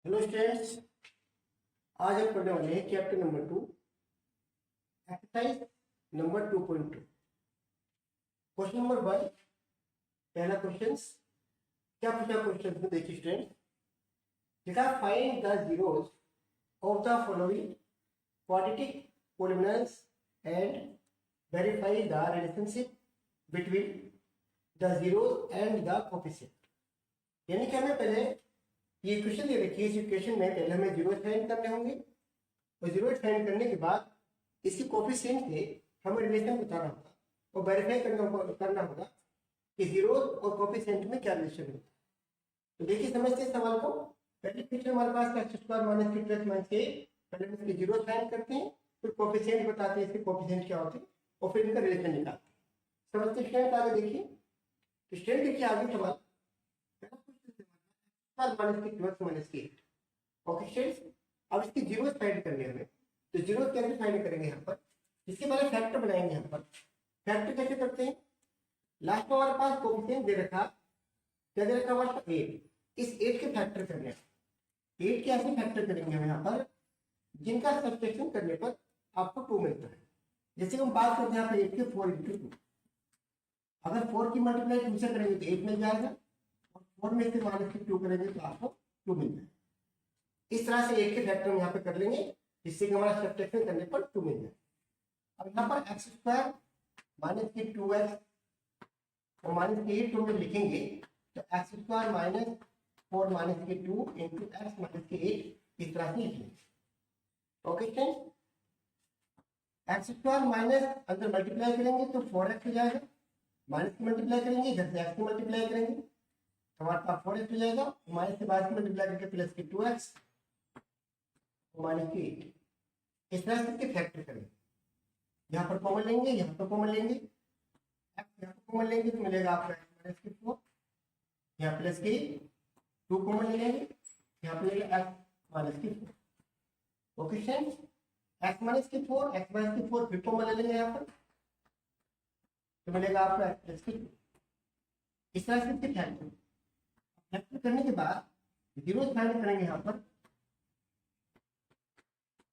Hello students, आज हम पढ़ने वाले हैं chapter number 2 exercise number 2.2। Question number 1, पहला क्वेश्चन क्या पूछा क्वेश्चन में देखिए स्टूडेंट, लिखा find the zeros of the following quadratic polynomials and verify the relationship between the zeros and the coefficient. यानी कि हमें पहले ये इक्वेशन दे रखी है, इस इक्वेशन में पहले हमें जीरो फाइंड करने होंगे और जीरो फाइंड करने के बाद इसी कोएफिशिएंट से हमें रिलेशन बताना होगा और वेरीफाई करना होगा कि जीरो और कोएफिशिएंट में क्या रिलेशन होता है। तो देखिए समझते हैं सवाल को। पहले इक्वेशन हमारे पास X square minus three plus minus के, पहले हम इसके जीरो फाइंड करते हैं, फिर कोएफिशिएंट बताते हैं इसके कोएफिशिएंट क्या होते हैं और फिर इनका रिलेशन निकालते हैं। समझते स्टूडेंट आगे देखिए। तो स्टूडेंट देखिए आगे सवाल माइनस की ट्वेल्थ माइनस की 8। ओके स्टूडेंट्स, अब इसकी जीरो फाइंड करनी है हमें। तो जीरो कैसे फाइंड करेंगे यहाँ पर, इसके पहले फैक्टर बनाएंगे। यहाँ पर फैक्टर कैसे करते हैं, लास्ट में हमारे पास कोएफिशिएंट दे रखा, क्या दे रखा हमारे पास 8। इस 8 के फैक्टर करने, 8 के ऐसे फैक्टर करेंगे हम यहाँ पर जिनका सब्ट्रैक्शन करने पर आपको 2 मिलता है। जैसे हम बात करते हैं यहाँ पर 8 के 4 × 2, अगर 4 की मल्टीप्लाई 2 से करेंगे तो 8 मिल जाएगा और 4 में से माइनस की 2 करेंगे तो आपको 2 मिल जाएगा। इस तरह से 8 के फैक्टर हम यहाँ पे कर लेंगे जिससे कि हमारा सब्ट्रैक्शन करने पर 2 मिल जाए। अब यहाँ पर एक्स स्क्वायर माइनस की 2x और माइनस की 8 में लिखेंगे तो एक्स स्क्वायर माइनस 4 माइनस की 2 इंटू एक्स माइनस की 8 इस तरह से लिखेंगे। Okay friends, x square minus अंदर मल्टीप्लाई करेंगे तो 4x हो जाएगा, माइनस की मल्टीप्लाई करेंगे इधर से एक्स की मल्टीप्लाई करेंगे तो हमारे पास 4x हो जाएगा, माइनस के बाद मल्टीप्लाई करके प्लस की 2x माइनस की 8। इस तरह से इसके फैक्टर करेंगे। यहाँ पर कॉमन लेंगे, यहाँ पर कॉमन लेंगे, यहाँ पर कॉमन लेंगे तो मिलेगा आपका माइनस की 4, यहाँ प्लस की 2 कॉमन लेंगे, यहाँ पर मिलेगा एक्स माइनस की 4। ओके फ्रेंड्स, एक्स माइनस की 4, एक्स माइनस की 4 फिर कॉमन ले लेंगे यहाँ पर तो मिलेगा आपका एक्स प्लस की 2। इस तरह से इसके फैक्टर करने के बाद जीरोस फाइंड करेंगे। यहाँ पर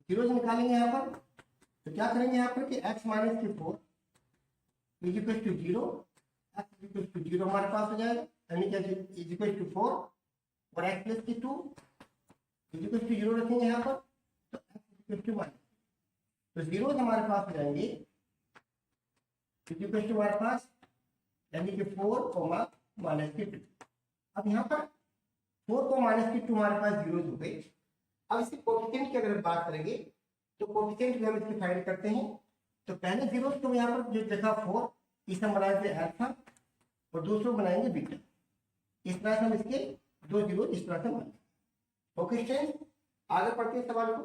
जीरोस निकालेंगे यहाँ पर तो क्या करेंगे यहाँ पर कि x माइनस की 4 is equal to 0, x is equal to 0 हमारे पास हो जाएगा, यानी कि इज इक्वल टू 4 और x प्लस की 2 इज इक्वल टू 0 रखेंगे यहाँ पर तो x इज इक्वल टू 1। तो जीरोस हमारे पास हो जाएंगे इज इक्वल टू हमारे पास यानी कि 4 माइनस की 2। अब यहाँ पर 4 को माइनस की 2 हमारे पास जीरोस हो गए। अब इसके कोएफिशिएंट की अगर बात करेंगे तो कोएफिशिएंट भी हम इसकी फाइंड करते हैं। तो पहले जीरोस को यहाँ पर जो देखा 4, इसे हम बनाएंगे अल्फा और दूसरे बनाएंगे बीटा। इस तरह से हम इसके 2 जीरो इस तरह से बनाएंगे। ओके स्टूडेंट्स, आगे पढ़ते हैं सवाल को।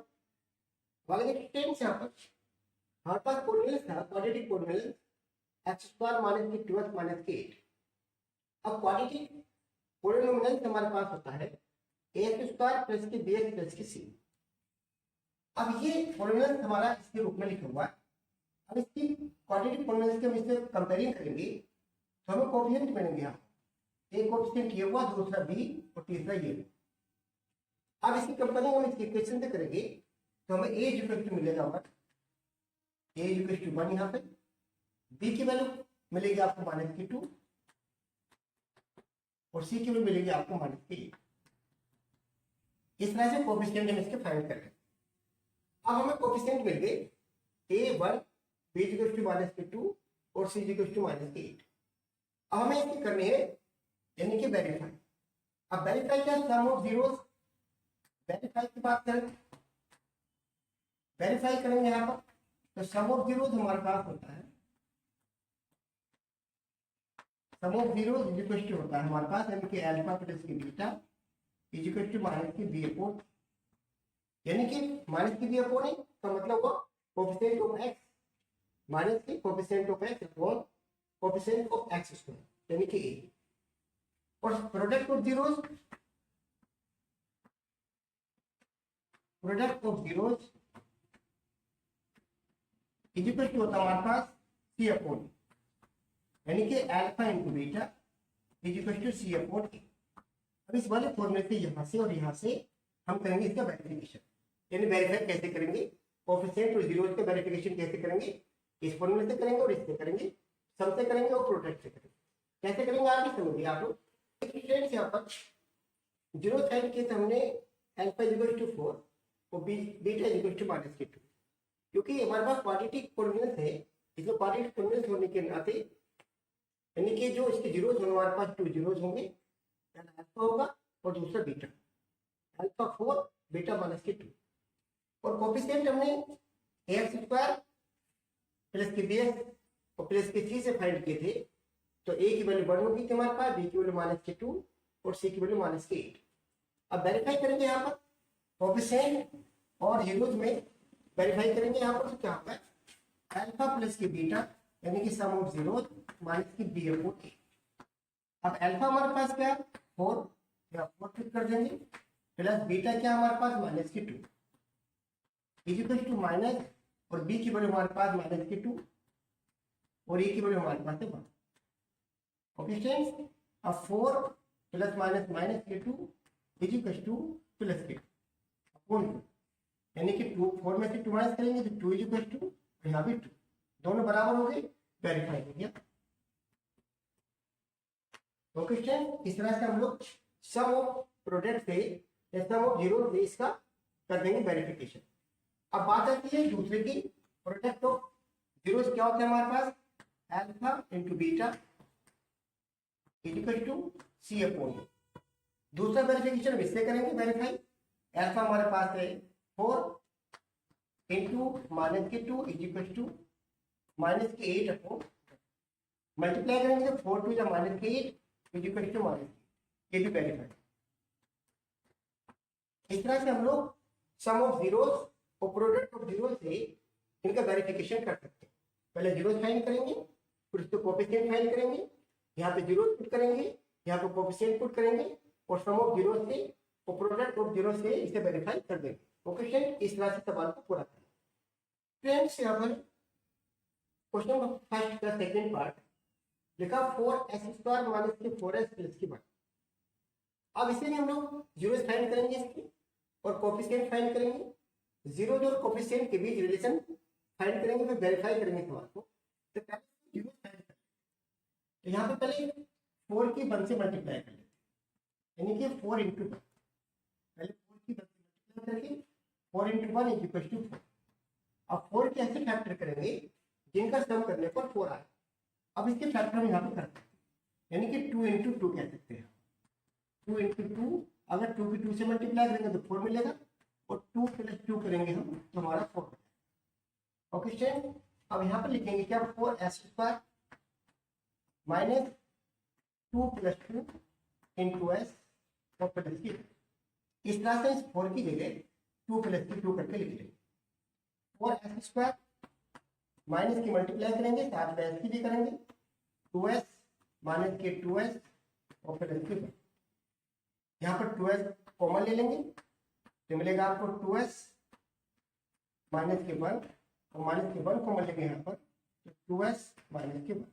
वाले स्टूडेंट्स यहाँ पर हमारे पास पोलिनोमियल था, quadratic polynomial x square minus की 2x माइनस की 8। अब क्वाड्रेटिक पोलिनोमियल हमारे पास होता है एक्स स्क्वायर प्लस की bx प्लस की c। अब ये पोलिनोमियल हमारा इसके रूप में लिखा हुआ है। अब इसकी क्वाड्रेटिक पोलिनोमियल के हम इससे कंपेयरिंग करेंगे तो हमें कोएफिशिएंट मिलेंगे। यहाँ एक कोएफिशिएंट ये हुआ, दूसरा b और तीसरा ये। अब इसकी कंपेयरिंग हम इसके इक्वेशन से करेंगे तो हमें a इक्वल टू मिलेगा हमारा a इक्वल टू 1, यहाँ पे b की वैल्यू मिलेगी आपको माइनस की 2 और c की वैल्यू मिलेगी आपको माइनस की 8। इस तरह से कोएफिशिएंट हम इसके फाइंड करेंगे। अब हमें कोएफिशिएंट मिल गए a1 b equal to minus की 2 और c इक्वल टू माइनस की 8। अब हमें इसकी करनी है यानी कि वेरीफाई। अब वेरीफाई क्या, सम ऑफ जीरोस। वेरीफाई की बात करें, वेरीफाई करेंगे यहाँ पर तो सम ऑफ जीरोस हमारे पास होता है, sum of zeros is equal to होता है हमारे पास यानी कि अल्फा प्लस की beta is equal to minus की बी अपॉन, यानी कि माइनस की बी अपॉन है तो मतलब वो कोएफिशिएंट ऑफ x माइनस की coefficient of x upon coefficient of x square यानी कि a। और product of zeros, product of zeros is equal to होता है हमारे पास c अपॉन यानी कि alpha into beta is equal to c upon a। अब इस वाले फॉर्मूले से यहाँ से और यहाँ से हम करेंगे इसका वेरिफिकेशन, यानी वेरीफाई कैसे करेंगे, कोएफिशिएंट और जीरोस का वेरिफिकेशन कैसे करेंगे, इस फॉर्मूले से करेंगे और इससे करेंगे, सम से करेंगे और प्रोडक्ट से करेंगे। कैसे करेंगे आगे समझिए आप लोग। स्टूडेंट्स यहाँ पर जीरो साइन के हमने अल्फा इक्वल टू 4 और बीटा इक्वल टू -2, क्योंकि हमारे पास क्वाड्रेटिक पॉलिनोमियल है, इसमें क्वाड्रेटिक पॉलिनोमियल होने के नाते यानी कि जो इसके जीरोस होंगे हमारे पास 2 जीरोस होंगे, अल्फा होगा और दूसरा बीटा, अल्फा 4 बीटा -2, और कोएफिशिएंट हमने ax स्क्वायर प्लस के bx और प्लस के c से फाइंड किए थे। तो a की वैल्यू 1 होगी हमारे पास, b की वैल्यू -2 और c की वैल्यू -8। अब वेरीफाई करेंगे यहाँ पर कोएफिशिएंट और जीरोस में वेरीफाई करेंगे यहाँ पर, तो क्या होगा अल्फा प्लस के बीटा यानी कि सम ऑफ जीरोस माइनस की b अपॉन a। अब अल्फा हमारे पास क्या 4 या 4 फिट कर देंगे, प्लस बीटा क्या हमारे पास -2 इक्वल टू माइनस, और b की वैल्यू हमारे पास -2 और a की वैल्यू हमारे पास है 1। ओके स्टूडेंट्स, अब 4 plus minus -2 equal to plus के अपॉन 2, यानी कि 2 4 में से 2 माइनस करेंगे तो 2 इक्वल टू, यहाँ भी 2, दोनों बराबर हो गए, वेरीफाई हो गया। ओके स्टूडेंट, इस तरह से हम लोग सम ऑफ प्रोडक्ट से या सम ऑफ जीरो से इसका कर देंगे वेरिफिकेशन। अब बात आती है दूसरे की, प्रोडक्ट ऑफ जीरोस क्या होता है हमारे पास, alpha into beta equal to C upon A. दूसरा वेरिफिकेशन इससे करेंगे वेरीफाई, अल्फा हमारे पास है 4 into -2 equal to -8 upon, multiply करेंगे तो 4 2 या -8 इक्वल टू -8, ये भी वेरीफाई। इस तरह से हम लोग सम ऑफ जीरोस और प्रोडक्ट ऑफ जीरो से इनका वेरिफिकेशन कर सकते हैं। पहले जीरोस फाइंड करेंगे, फिर उसको कोएफिशिएंट फाइंड करेंगे, यहाँ पे जीरोस पुट करेंगे, यहाँ पे कोएफिशिएंट पुट करेंगे, और सम ऑफ जीरो से और प्रोडक्ट ऑफ जीरो से इसे वेरीफाई कर देंगे। ओके फ्रेंड, इस तरह से सवाल को पूरा करें। फ्रेंड्स यहाँ पर क्वेश्चन नंबर फर्स्ट का सेकंड पार्ट लिखा 4x² माइनस के 4s प्लस की 1। अब इसे भी हम लोग जीरोस फाइंड करेंगे इसकी, और कोएफिशिएंट फाइंड करेंगे, जीरो और कोएफिशिएंट के बीच रिलेशन फाइंड करेंगे, फिर वेरीफाई करेंगे सवाल को। तो पहले जीरो फाइंड करें, तो यहाँ पे पहले 4 की 1 से मल्टीप्लाई कर लेते हैं, यानी कि 4 इंटू 1, पहले 4 की 1 से मल्टीप्लाई करके 4 इंटू 1 इक्वल टू 4। अब 4 के ऐसे फैक्टर करेंगे जिनका सम करने पर 4 आए। अब इसके फैक्टर हम यहाँ पे करते हैं, यानी कि 2 इंटू 2 कह सकते हैं, 2 इंटू 2, अगर 2 की 2 से मल्टीप्लाई करेंगे तो 4 मिलेगा, और 2 प्लस 2 करेंगे हम तो हमारा 4 हो जाएगा। ओके स्टूडेंट, अब यहाँ पर लिखेंगे क्या 4s² minus 2 plus 2 into S और प्लस की, इस तरह से इस 4 की जगह 2 प्लस की 2 करके लिख लेंगे। 4s² माइनस की मल्टीप्लाई करेंगे, साथ में एस की भी करेंगे, 2s माइनस के 2s और प्लस की 1। यहाँ पर 2s कॉमन ले लेंगे तो मिलेगा आपको 2s माइनस के 1, और माइनस के 1 कॉमन लेंगे यहाँ पर तो 2s माइनस के 1।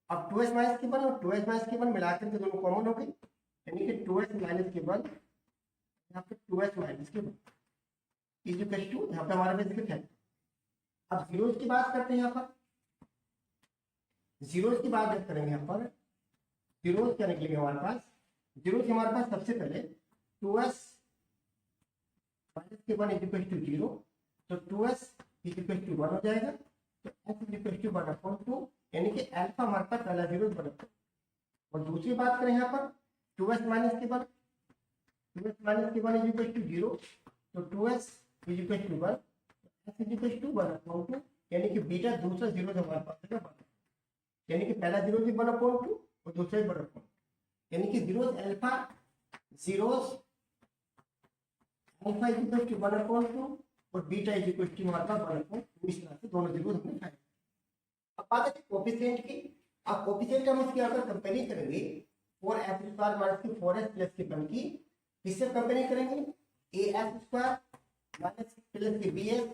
अब 2s माइनस के 1 और 2s माइनस के 1 मिलाकर के दोनों कॉमन हो गए, यानी कि 2s माइनस के 1, यहाँ पे 2s माइनस के 1 इक्वल टू, यहाँ पे हमारे पास है। अब जीरोस की बात करते हैं, यहाँ पर जीरोस की बात जब करेंगे, यहाँ पर जीरोस क्या निकलेंगे हमारे पास, जीरोस हमारे पास सबसे पहले 2s माइनस के 1 इक्वल टू 0, तो 2s इक्वल टू 1 हो जाएगा, तो s इक्वल टू 1 अपॉन 2, यानी कि अल्फा हमारे पास पहला जीरोस बना। और दूसरी बात करें यहाँ पर 2s माइनस के 1, 2s माइनस के 1 इक्वल टू 0, तो 2s equal to 1, s equal to 1 upon 2, यानी कि बीटा दूसरा जीरो हमारे पास है 1, यानी कि पहला जीरो भी 1 अपॉन 2 और दूसरा भी 1 अपॉन 2, यानी कि zeros alpha equal to 1 upon 2 और बीटा इक्वल टू हमारे पास 1 अपॉन 2, इस तरह से दोनों जीरोस हमने फाइंड। अब बात है कोएफिशिएंट की। अब कोएफिशिएंट हम इसकी अगर कंपेयरिंग करेंगे 4s² माइनस की 4s प्लस की 1 की, किससे कंपेयरिंग करेंगे as² माइनस प्लस की bs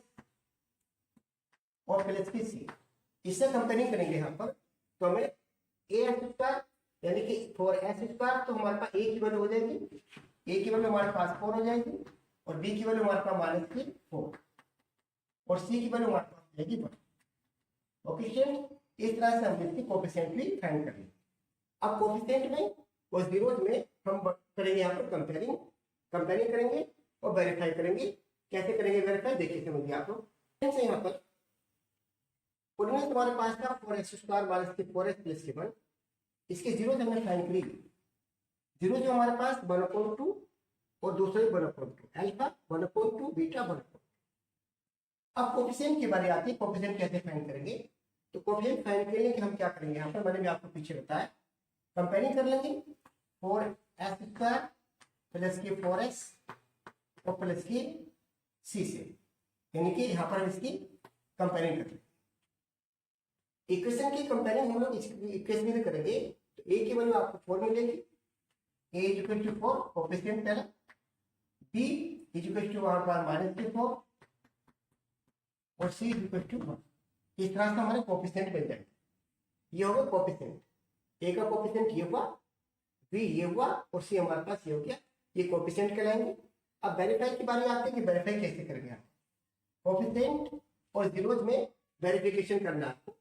और प्लस की c, इससे कंपेयरिंग करेंगे यहाँ पर, तो हमें as² यानी कि 4s² तो हमारे पास a की वैल्यू हो जाएगी ए की वैल्यू हमारे पास 4 हो जाएगी और बी की वैल्यू हमारे पास -4 और सी की वैल्यू हमारे पास हो जाएगी 1। ओके स्टूडेंट, इस तरह से हम इसकी कोफिशिएंट भी फाइंड कर लेंगे। अब कोफिशिएंट में और जीरोज में हम करेंगे यहाँ पर कंपेयरिंग करेंगे और वेरीफाई करेंगे। कैसे करेंगे वेरीफाई, देखिए समझिए आप लोग। यहाँ पर उनमें तुम्हारे पास था 4x² - 4x + 1। इसके जीरो हमने फाइंड करी। जीरो जो हमारे पास 1/2 और दूसरा 1/2, अल्फा 1/2, बीटा 1/2। अब कोफिशिएंट की बारी आती है, कोफिशिएंट कैसे फाइंड करेंगे। तो कोफिशिएंट फाइंड करने के हम क्या करेंगे, यहाँ पर मैंने भी आपको पीछे बताया, कंपेयरिंग कर लेंगे 4s² + के 4s और प्लस के c से, यानी कि यहाँ पर हम इसकी कंपेयरिंग कर लेंगे। इक्वेशन की कंपेयरिंग हम लोग इक्वेशन में करेंगे तो a की वैल्यू आपको 4 मिलेगी, a = 4 कोफिशिएंट पहला, b = वहां पर -4 और c = 1। इस तरह से हमारे कोफिशिएंट मिल जाएंगे। ये होगा कोफिशिएंट, a का कोफिशिएंट ये हुआ, b ये हुआ और c हमारे पास ये हो गया, ये कोफिशिएंट कहलाएंगे। अब वेरीफाई की बारी आती है कि वेरीफाई कैसे करेंगे आप। कोफिशिएंट और जीरोज में वेरिफिकेशन करना आपको,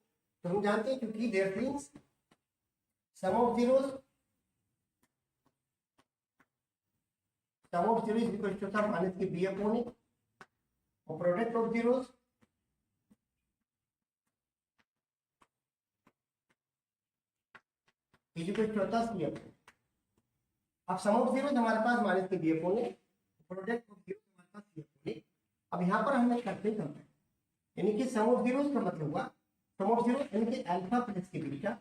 तो हम जानते हैं क्योंकि there means sum of zeros equal to था -b/a और product of zeros equal to होता है c/a। अब सम ऑफ जीरोज हमारे पास -b/a, प्रोडक्ट ऑफ जीरोज हमारे पास c/a। अब यहाँ पर हमें करते हैं, यानी कि सम ऑफ जीरोज का मतलब हुआ सम ऑफ जीरो यानी कि अल्फा प्लस के beta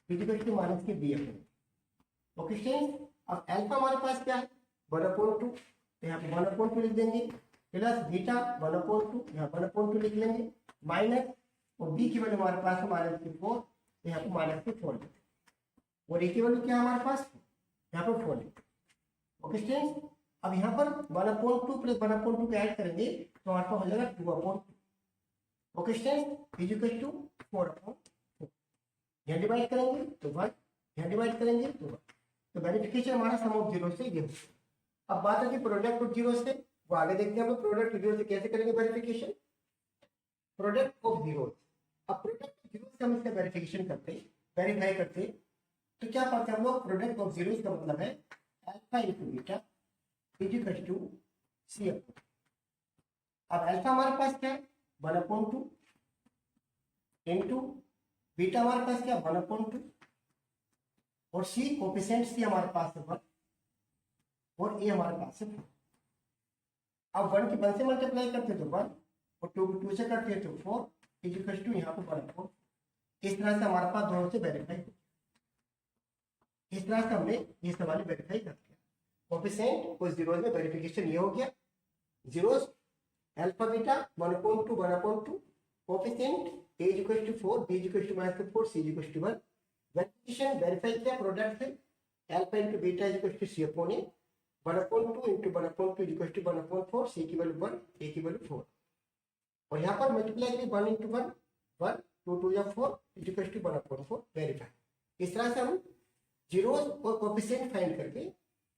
equal to -b/a। Okay students, अब अल्फा हमारे पास क्या है 1/2, तो यहाँ पे 1/2 लिख देंगे, प्लस बीटा 1/2, यहाँ 1/2 लिख लेंगे, माइनस और बी की वैल्यू हमारे पास है -4, तो यहाँ पे -4 लिखते हैं और ए की वैल्यू क्या है हमारे पास यहाँ पर 4 लिखते हैं। ओके स्टूडेंट्स, अब यहाँ पर 1/2 + 1/2 ऐड करेंगे तो हमारे पास हो जाएगा 2/2। Okay students, equal to 4/4। यहाँ डिवाइड करेंगे तो 1, यहाँ डिवाइड करेंगे तो 1। तो वेरिफिकेशन हमारा सम ऑफ जीरो से ये। अब बात है कि प्रोडक्ट ऑफ जीरो से, वो आगे देखते हैं हम लोग प्रोडक्ट ऑफ जीरो से कैसे करेंगे वेरिफिकेशन। प्रोडक्ट ऑफ जीरो, अब प्रोडक्ट ऑफ जीरो से हम इसका वेरिफिकेशन करते हैं, वेरीफाई करते हैं, तो क्या पढ़ते हैं हम लोग, प्रोडक्ट ऑफ जीरो का मतलब है alpha × beta equal to c/a। अब अल्फा हमारे पास क्या है 1/2 इंटू बीटा हमारे पास क्या 1/2 और c कोफिशिएंट c हमारे पास है 1 और a हमारे पास है 4। अब 1 की 1 से मल्टीप्लाई करते तो 1 और 2 की 2 से करते हैं तो 4 इक्वल टू यहाँ पर 1/4। इस तरह से हमारे पास दोनों से वेरीफाई हो, इस तरह से हमने ये सवाल वेरीफाई कर दिया। कोफिशिएंट और जीरोज में वेरिफिकेशन ये हो गया, zeros alpha beta 1/2 coefficient a = 4, b = -4, c = 1। Verification verify किया प्रोडक्ट से अल्फा × बीटा = c/a 1/2 × 1/2 = 1/4, c की वैल्यू 1, a की वैल्यू 4 और यहाँ पर मल्टीप्लाई करिए 1 × 1 1, 2 2 या 4 = 1/4 वेरीफाई। इस तरह से हम जीरोज और कोफिशिएंट फाइंड करके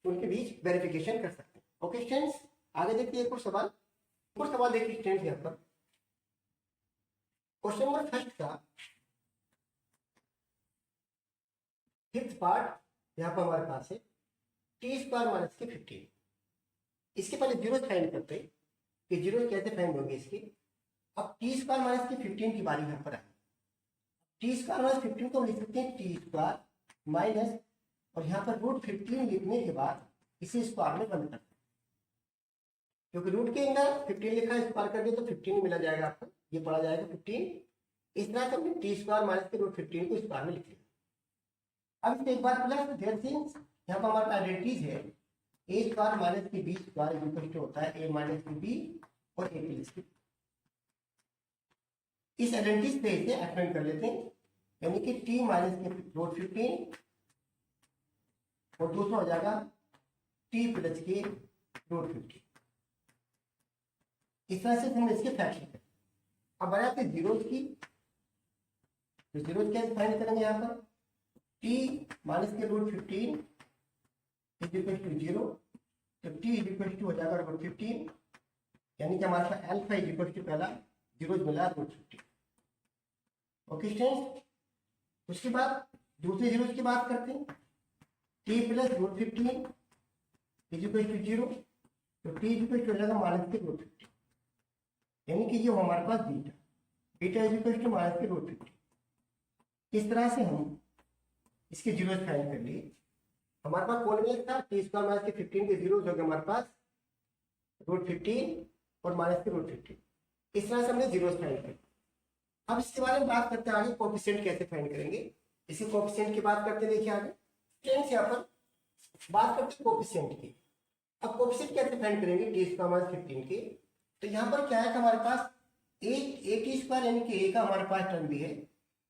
उनके बीच वेरिफिकेशन कर सकते हैं। ओके स्टूडेंट्स, आगे देखिए एक और सवाल देखिए स्टूडेंट्स। यहाँ पर क्वेश्चन नंबर फर्स्ट का 5th पार्ट यहाँ पर हमारे पास है t² - के 15। इसके पहले जीरोज फाइंड करते हैं कि जीरोज कैसे फाइंड होंगे इसके। अब t² - के 15 की बारी यहाँ पर है। t² - 15 को हम लिख सकते हैं t² माइनस और यहाँ पर √15 लिखने के बाद इसे स्क्वायर में बंद करते हैं, क्योंकि रूट के अंदर 15 लिखा है, स्क्वायर कर दिया तो 15 मिला जाएगा आपको, ये पढ़ा जाएगा 15। इस तरह से हमने t² - के √15 को स्क्वायर में लिख लिया। अब इसके एक बार प्लस देयर सिंस यहाँ पर हमारे आइडेंटिटीज है a² - के b² इक्वल टू होता है a - के b और a + b। इस आइडेंटिटीज से इसे अटेंड कर लेते हैं, यानी कि t - के √15 और दूसरा हो जाएगा t + के √15। इस तरह से हम इसके फ्रैक्शन करें। अब बात आती है जीरोज की, तो जीरोज कैसे फाइंड करेंगे। यहाँ पर t - के √15 इक्वल टू 0 तो टी इज इक्वल टू हो जाएगा √15, यानी कि हमारे पास अल्फा इज इक्वल टू पहला जीरोज मिला √15। ओके स्टूडेंट्स, उसके बाद दूसरे जीरोज की बात करते हैं। T plus √15 is equal to 0, तो टी इज इक्वल टू हो जाएगा -√15, यानी कि ये हमारे पास बीटा इज इक्वल टू -√15। इस तरह से हम इसके जीरोज फाइंड कर लिए। हमारे पास कौन मिला था, टी स्क्वायर माइनस के 15 के जीरोज हो गए हमारे पास √15 और -√15। इस तरह से हमने जीरोज फाइंड कर। अब इसके बारे में बात करते हैं आगे, कोएफिशिएंट कैसे फाइंड करेंगे। इसी कोएफिशिएंट की बात करते हैं। देखिए आगे फ्रेंड्स, यहाँ पर बात करते हैं कोएफिशिएंट की। अब कोएफिशिएंट कैसे फाइंड करेंगे टी स्क्वायर माइनस 15 के। तो यहाँ पर क्या है कि हमारे पास ए टी स्क्वायर यानी कि ए का हमारे पास टर्म भी है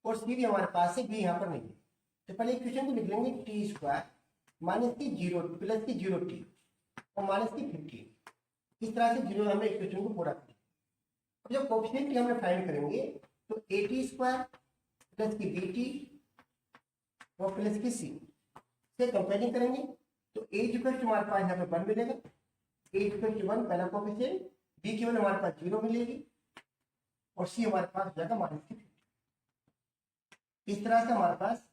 और सी भी हमारे पास है, बी यहाँ पर नहीं है। तो पहले इक्वेशन को लिख लेंगे टी स्क्वायर माइनस की 0 प्लस की 0t और माइनस की 15। इस तरह से जीरो हमने इक्वेशन को पूरा किया। अब जब कोएफिशिएंट हमने फाइंड करेंगे तो ए टी स्क्वायर प्लस की बी टी और प्लस की सी से कंपेयरिंग करेंगे तो ए इक्वल टू हमारे पास यहाँ पे 1 मिलेगा। ए इक्वल टू 1 पहला कोएफिशिएंट, बी की 1 हमारे पास 0 मिलेगी और सी हमारे पास हो जाएगा माइनस की 15। इस तरह से हमारे पास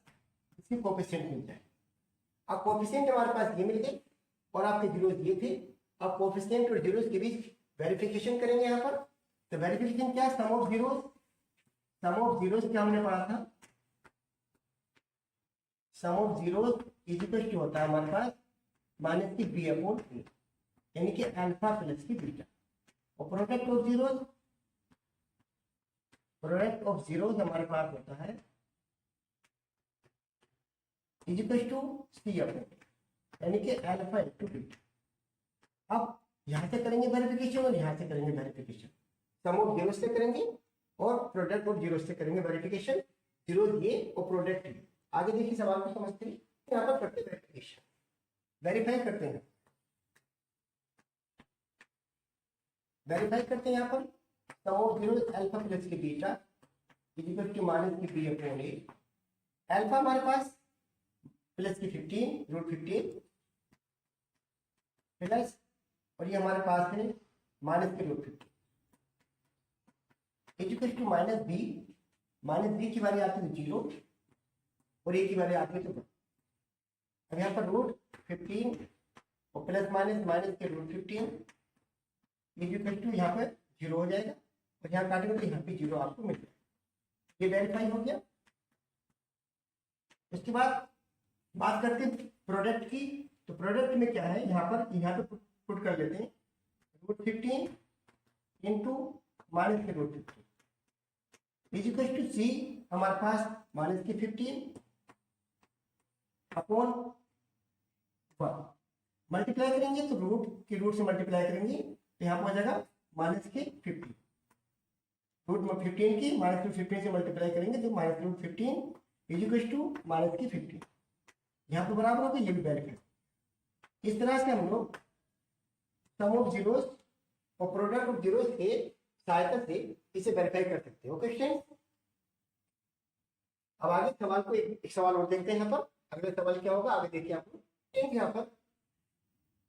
इसके कोएफिशिएंट मिल जाए। अब कोएफिशिएंट हमारे पास ये मिल गए और आपके जीरोज ये थे। अब कोएफिशिएंट और जीरोज के बीच वेरिफिकेशन करेंगे यहाँ पर। तो वेरिफिकेशन क्या है, sum of zeros. Sum of zeros क्या हमने पढ़ा था, sum of zeros is equal to होता है हमारे पास माइनस की बी अपॉन ए, यानी कि अल्फा प्लस की बीटा। और प्रोडक्ट ऑफ जीरोज हमारे पास होता है is equal to C upon, यानी कि अल्फा इंटू बीटा। अब यहां से करेंगे वेरिफिकेशन और यहां से करेंगे वेरिफिकेशन। सम ऑफ जीरो से करेंगे और प्रोडक्ट ऑफ जीरो से करेंगे वेरिफिकेशन। जीरो ये और प्रोडक्ट ये। आगे देखिए सवाल को समझते हैं। यहाँ पर करते हैं वेरिफिकेशन, वेरीफाई करते हैं। वेरीफाई करते हैं यहाँ पर sum of zero alpha plus की beta is equal to minus की बी अपॉन ए। अल्फा हमारे पास प्लस की 15 √15 प्लस और ये हमारे पास है माइनस की √15 is equal to minus b की बारी आती है 0 और ए की बारी आती है तो 1। अब यहाँ पर √15 और प्लस माइनस के √15 इज इक्वल टू यहाँ पर 0 हो जाएगा और यहाँ काटेंगे तो यहाँ पे 0 आपको मिल जाएगा। ये वेरीफाई हो गया। उसके बाद बात करते हैं प्रोडक्ट की। तो प्रोडक्ट में क्या है, यहाँ पे पुट कर लेते हैं √15 इंटू माइनस के √15 इज इक्वल टू सी हमारे पास माइनस की 15 अपॉन 1। मल्टीप्लाई करेंगे तो रूट से मल्टीप्लाई करेंगे तो यहाँ पर हो जाएगा माइनस के 15। √15 की माइनस की 15 से मल्टीप्लाई करेंगे तो minus √15 is equal to minus की 15। यहाँ पे बराबर होगा, ये भी वेरीफाई। इस तरह से हम लोग सम ऑफ जीरोस और प्रोडक्ट ऑफ जीरोस के सहायता से इसे वेरीफाई कर सकते हैं। ओके स्टूडेंट्स, अब आगे सवाल को एक सवाल और देखते हैं। यहाँ पर अगला सवाल क्या होगा, आगे देखिए आप लोग। यहाँ पर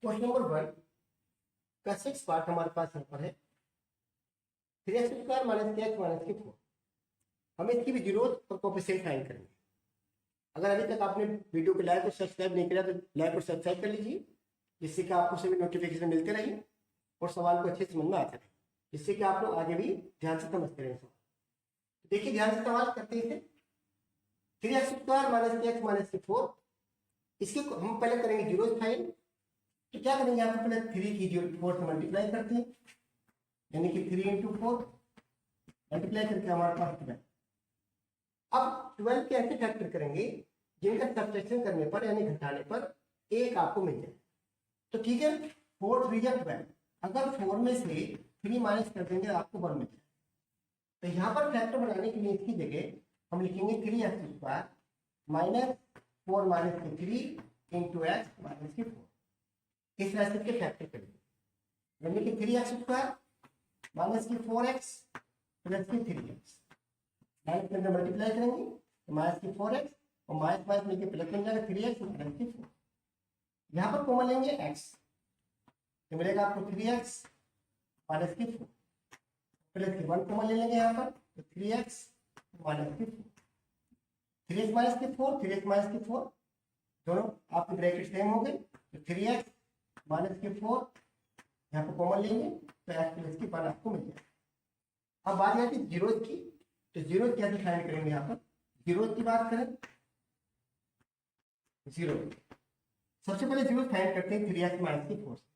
क्वेश्चन नंबर 1 का 6 पार्ट हमारे पास यहाँ पर है 3x² माइनस x माइनस की 4। हमें इसकी भी जीरोस और कोएफिशिएंट फाइंड करेंगे। अगर अभी तक आपने वीडियो को लाइक और सब्सक्राइब नहीं किया तो लाइक और सब्सक्राइब कर लीजिए, जिससे कि आपको सभी नोटिफिकेशन मिलते रहेंगे और सवाल को अच्छे से समझ में आता रहे, जिससे कि आप लोग आगे भी ध्यान से समझते रहें सवाल। देखिए ध्यान से सवाल करते हैं। 3x² माइनस x माइनस की 4, इसके हम पहले करेंगे जीरोस फाइंड। तो क्या करेंगे, यहाँ पर पहले 3 की 4 से मल्टीप्लाई करते हैं, यानी कि 3 इंटू 4 मल्टीप्लाई करके हमारे पास 12। अब 12 के ऐसे फैक्टर करेंगे जिनका सब्ट्रैक्शन करने पर यानी घटाने पर एक आपको मिल जाए। तो ठीक है, 4 3 या 12। अगर 4 में से 3 माइनस कर देंगे आपको 1 मिल जाए। तो यहाँ पर फैक्टर बनाने के लिए इसकी जगह हम लिखेंगे 3x² माइनस 4 माइनस की 3 इंटू x माइनस की 4। इस तरह से इसके फैक्टर करेंगे, यानी कि 3x² माइनस की 4x प्लस की 3x माइनस के अंदर मल्टीप्लाई करेंगे तो माइनस की 4x और माइनस माइनस मिलकर प्लस बन जाएगा 3x माइनस की 4। यहाँ पर कॉमन लेंगे x तो मिलेगा आपको 3x माइनस की 4 प्लस की 1 कॉमन ले लेंगे यहाँ पर, तो 3x माइनस की 4, 3x माइनस की 4, 3x माइनस की 4 दोनों आपके ब्रैकेट सेम हो गए, तो 3x माइनस की 4 यहाँ पर कॉमन लेंगे तो x प्लस की 1 आपको मिल जाएगा। अब बात आती है जीरो की, तो जीरो कैसे फाइंड करेंगे यहाँ पर, जीरो की बात करें, जीरो सबसे पहले जीरो फाइंड करते हैं 3x माइनस की 4 से,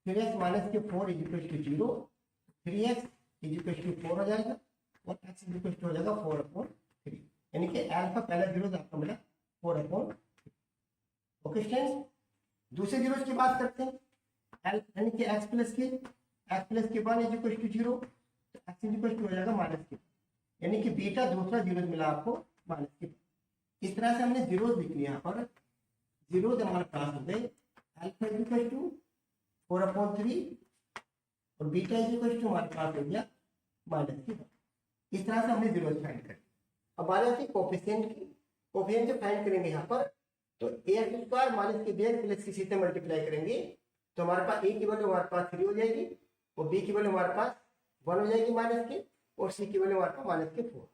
3x माइनस की 4 is equal to 0, 3x is equal to 4 हो जाएगा और x इज इक्वल टू हो जाएगा 4/3, यानी कि अल्फा पहला जीरो आपको मिला 4/3। ओके स्टूडेंट्स, दूसरे जीरो की बात करते हैं, यानी कि x प्लस की 1 इज इक्वल टू 0, तो x इज इक्वल टू हो जाएगा माइनस की, यानी कि बीटा दूसरा जीरो मिला आपको माइनस की। इस तरह से हमने जीरो लिख लिया यहाँ पर, जीरो हमारे पास हो गए अल्फा इज इक्वल टू 4/3 और बीटा इज इक्वल टू हमारे पास हो गया माइनस की 1। इस तरह से हमने जीरो फाइंड कर। अब बात आती है कोफिशिएंट की, कोफिशिएंट जो फाइंड करेंगे यहाँ पर, तो a² माइनस की bx प्लस की c से मल्टीप्लाई करेंगे तो हमारे पास a की वैल्यू हमारे पास 3 हो जाएगी और b की वैल्यू हमारे पास 1 हो जाएगी माइनस की, और c की वैल्यू हमारे पास माइनस की 4।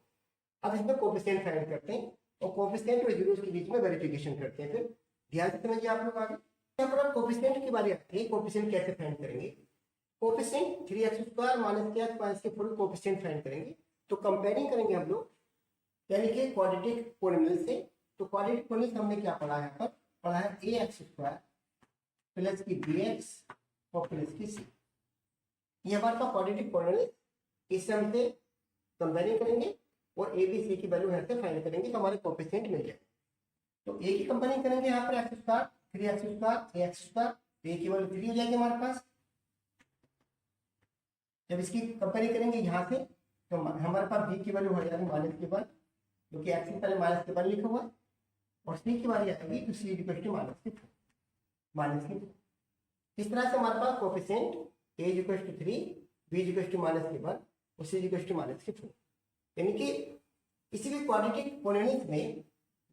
अब इसमें कोफिशिएंट फाइंड करते हैं और कोफिशिएंट और जीरोस के बीच में वेरिफिकेशन करते हैं। फिर ध्यान से समझिए आप लोग आगे। यहाँ पर कोफिशिएंट की बारी आती है, कोफिशिएंट कैसे फाइंड करेंगे, कोफिशिएंट 3x² माइनस की x माइनस के 4 कोफिशिएंट फाइंड करेंगे, तो कंपेयरिंग करेंगे हम लोग यानी कि क्वाड्रेटिक पॉलिनोमियल से। तो क्वाड्रेटिक पॉलिनोमियल हमने क्या पढ़ा है यहाँ पर, पढ़ा है ax² प्लस की bx और प्लस की c, ये हमारे पास क्वाड्रेटिक पॉलिनोमियल, इससे हम इसे कंपेयरिंग करेंगे और a b c की वैल्यू यहाँ से फाइंड करेंगे तो हमारे कोफिशिएंट मिल जाए। तो a की कंपेयरिंग करेंगे यहाँ पर x², 3x², ax², a की वैल्यू 3 हो जाएगी हमारे पास। जब इसकी कंपेयरिंग करेंगे यहाँ से तो हमारे पास b की वैल्यू हो जाएगी माइनस की 1, जो कि x से पहले माइनस की 1 लिखा हुआ है, और c की बारी आएगी तो c इक्वल टू माइनस की 4। इस तरह से हमारे पास coefficient a equal to 3, b equal to minus की 1 और c इक्वल टू माइनस की 4, यानी कि किसी भी क्वाड्रेटिक पॉलिनोमियल में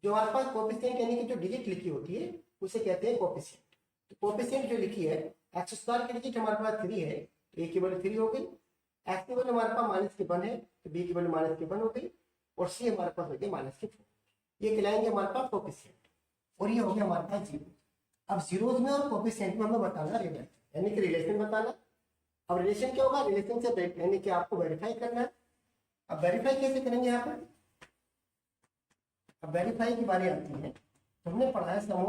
जो हमारे पास कोफिशिएंट यानी कि जो डिजिट लिखी होती है उसे कहते हैं कोफिशिएंट। तो कोफिशिएंट जो लिखी है x² की डिजिट हमारे पास 3 है, तो a की वैल्यू 3 हो गई, x की वैल्यू हमारे पास माइनस की 1 है तो b की वैल्यू माइनस की 1 हो गई, और c हमारे पास हो गई माइनस की 4। ये कहलाएंगे हमारे पास कोफिशिएंट, और ये हो गया हमारे पास जीरो। अब जीरोज में और कोफिशिएंट में हमें बताना रिलेशन, यानी कि रिलेशन बताना। अब रिलेशन क्या होगा, रिलेशन से यानी कि आपको वेरीफाई करना है। अब वेरीफाई कैसे करेंगे यहाँ पर, अब वेरीफाई की बारी आती है, तो हमने पढ़ा है sum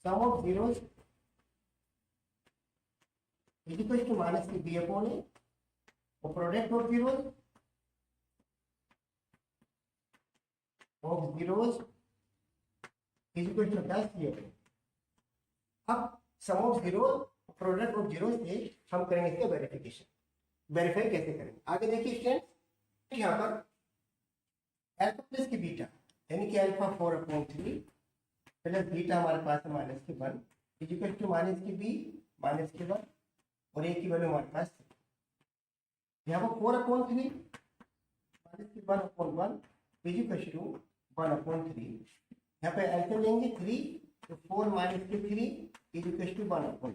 of zeros is equal to minus की b अपॉन a, और product of zeros is equal to plus c upon. अब sum of zero product of zero से हम करेंगे इसका वेरिफिकेशन। वेरीफाई कैसे करेंगे आगे देखिए स्टूडेंट्स, यहाँ पर अल्फा प्लस की बीटा यानी कि अल्फा 4/3 प्लस बीटा हमारे पास है माइनस की 1 इज इक्वल टू माइनस की b माइनस की 1 और a की वैल्यू हमारे पास यहाँ पर 4/3 माइनस की 1/1 इज इक्वल टू 1/3। यहाँ पे एल्सियम लेंगे 3, तो 4 माइनस की 3 इज इक्वल टू 1/3,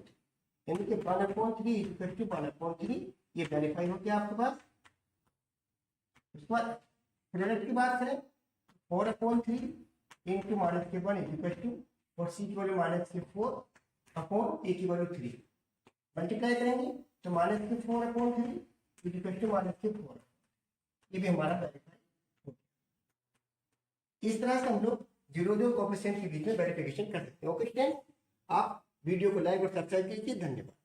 यानी कि 1/3 इज इक्वल टू 1/3। ये वेरीफाई हो गया आपके पास। उसके बाद प्रोडक्ट की बात करें, 4/3 इंटू माइनस के 1 इज इक्वल टू, और सी की वैल्यू माइनस के 4 अपॉन ए की वैल्यू 3 मल्टीप्लाई करेंगे तो माइनस के 4/3 इज इक्वल टू माइनस के 4। ये भी हमारा वेरीफाई हो गया। इस तरह से हम लोग जीरो कोफिशिएंट के बीच में वेरिफिकेशन कर सकते हैं। ओके स्टूडेंट, आप वीडियो को लाइक और सब्सक्राइब कीजिए। धन्यवाद।